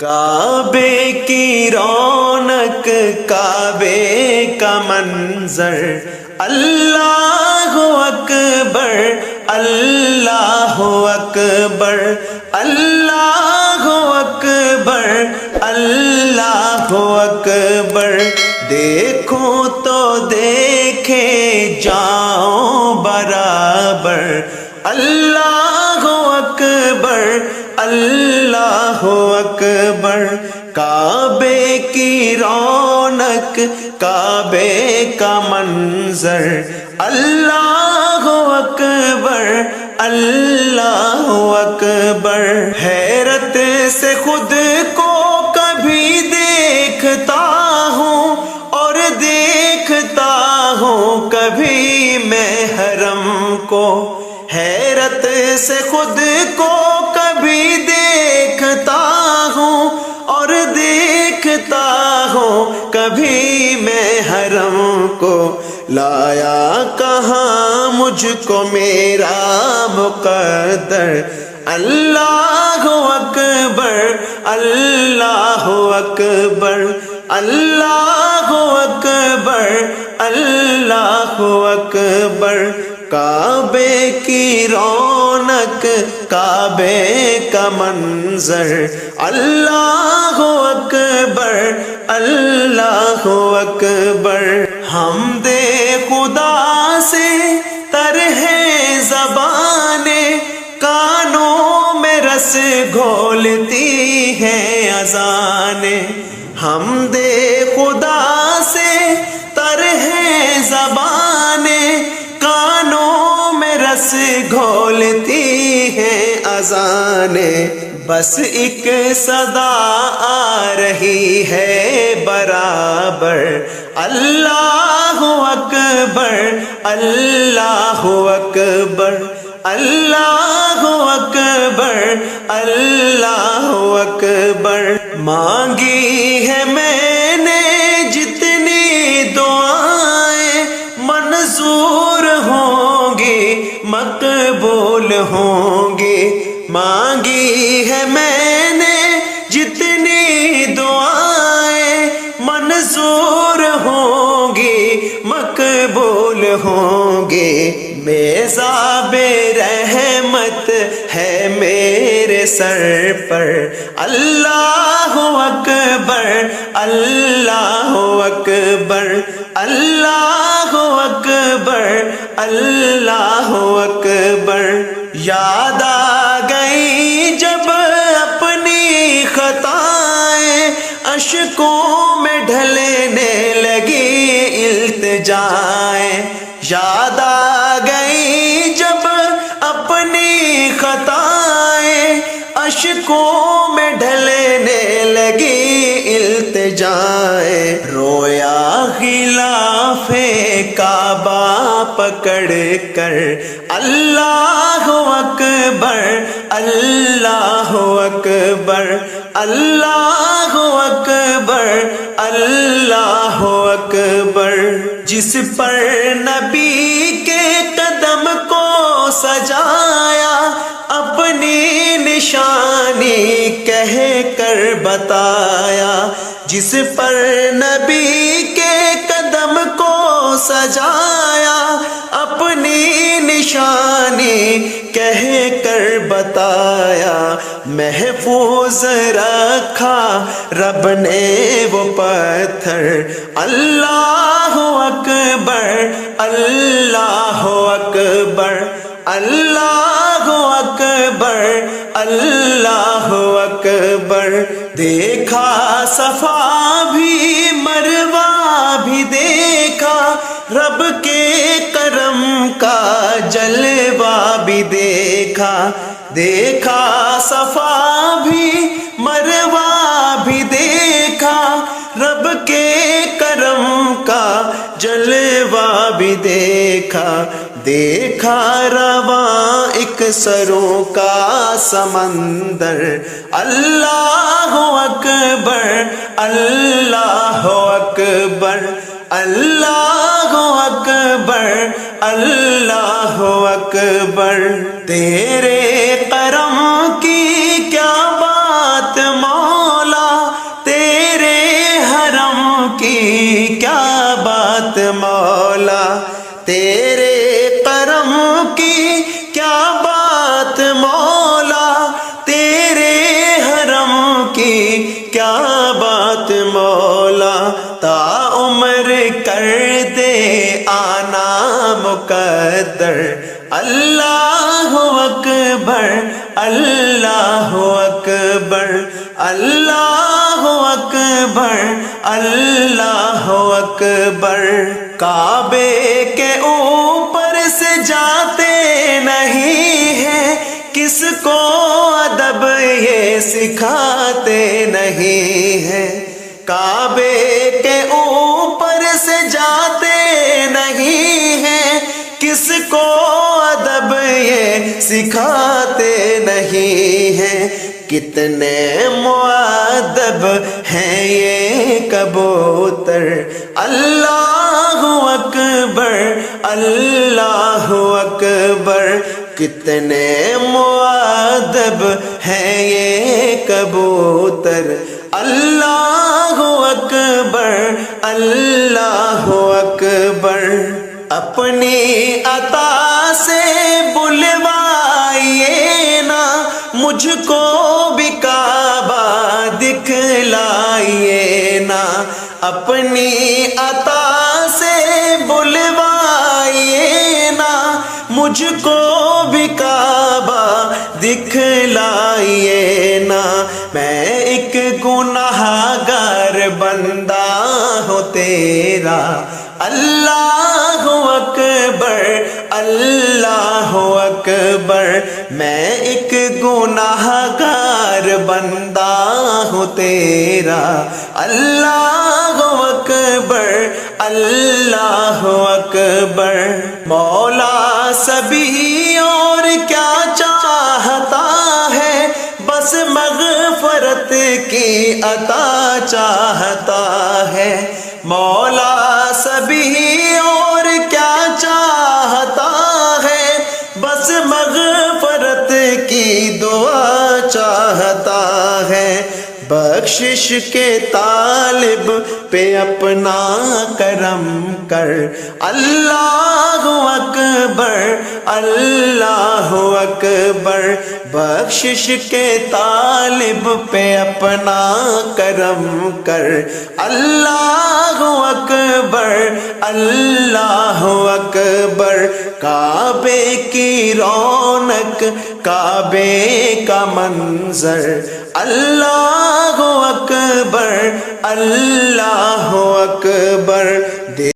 کعبے کی رونق، کعبے کا منظر، اللہ اکبر اللہ اکبر اللہ اکبر اللہ اکبر۔ دیکھو تو دیکھے جاؤ برابر، اللہ اکبر اللہ اکبر۔ کعبے کی رونق، کعبے کا منظر، اللہ اکبر اللہ اکبر۔ حیرت سے خود کو کبھی دیکھتا ہوں اور دیکھتا ہوں کبھی میں حرم کو، حیرت سے خود کو کبھی دیکھتا ہوں اور دیکھتا ہوں کبھی میں حرم کو۔ لایا کہاں مجھ کو میرا مقدر، اللہ اکبر اللہ اکبر اللہ اکبر اللہ اکبر۔ کعبے کی رونق، کعبے کا منظر، اللہ اکبر اللہ اکبر۔ حمد خدا سے تر ہے زبانیں، کانوں میں رس گھولتی ہیں اذانیں۔ حمد خدا سے تر ہے زبانیں، کانوں میں رس گھولتی ہیں اذانیں۔ بس ایک صدا آ رہی ہے برابر، اللہ اکبر اللہ اکبر اللہ اکبر اللہ اکبر۔ مانگی ہے میں نے جتنی دعائیں، منظور ہوں گی مقبول ہوں گی۔ مانگی ہے میں نے جتنی دعائیں، منظور ہوں گی مقبول ہوں گی۔ میزاب رحمت ہے میرے سر پر، اللہ اکبر اللہ اکبر اللہ اکبر اللہ اکبر۔ یاد آ گئی جب اپنی خطائیں، اشکوں میں ڈھلنے لگی التجائیں۔ یاد آ گئی جب اپنی خطائیں، اشکوں میں ڈھلنے لگی التجائیں۔ رویا غلاف کعبہ پکڑ کر، اللہ اکبر اللہ اکبر اللہ اکبر اللہ اکبر۔ جس پر نبی کے قدم کو سجایا، اپنی نشانی کہہ کر بتایا۔ جس پر نبی کے قدم کو سجایا، اپنی نشانی کہہ کر بتایا۔ محفوظ رکھا رب نے وہ پتھر، اللہ اکبر اللہ اکبر اللہ اکبر اللہ اکبر۔ دیکھا صفا بھی مروہ بھی دیکھا، رب کے کرم کا جلوہ بھی دیکھا۔ دیکھا صفا بھی مروہ بھی دیکھا، رب کے کرم کا جلوہ بھی دیکھا۔ دیکھا رواں ایک سروں کا سمندر، اللہ اکبر اللہ اکبر اللہ اکبر اللہ اکبر۔ تیرے کرم کی کیا بات مولا، کی کیا بات مولا، تا عمر کر دے آنا مقدر، اللہ اکبر اللہ اکبر اللہ اکبر اللہ اکبر۔ کعبے کے اوپر سے جاتے نہیں ہیں، کس کو ادب یہ سکھاتے نہیں ہیں، کعبے کے اوپر سے جاتے نہیں ہیں، کس کو ادب یہ سکھاتے نہیں ہیں۔ کتنے مؤدب ہیں یہ کبوتر، اللہ اکبر اللہ اکبر۔ کتنے مؤدب ہیں یہ کبوتر، اللہ اکبر اللہ اکبر۔ اپنی عطا سے بلوائیے نا، مجھ کو بھی کعبہ دکھلائیے نا، اپنی عطا سے بلوائیے نا، مجھ کو بھی کعبہ دکھلائیے نا۔ میں ایک گناہ گار بندہ ہوں تیرا، اللہ اکبر اللہ اکبر۔ میں ایک گناہ گار بندہ ہوں تیرا، اللہ اکبر اللہ اکبر۔ مولا سبھی اور کیا چاہتا ہے، بس مغفرت کی عطا چاہتا ہے، مولا سبھی اور کیا چاہتا ہے، بس مغفرت کی دعا چاہتا ہے۔ بخشش کے طالب پہ اپنا کرم کر، اللہ اکبر اللہ اکبر۔ بخشش کے طالب پہ اپنا کرم کر، اللہ اکبر اللہ اکبر۔ کعبے کی رونق، کعبے کا منظر، اللہ اکبر اللہ اکبر۔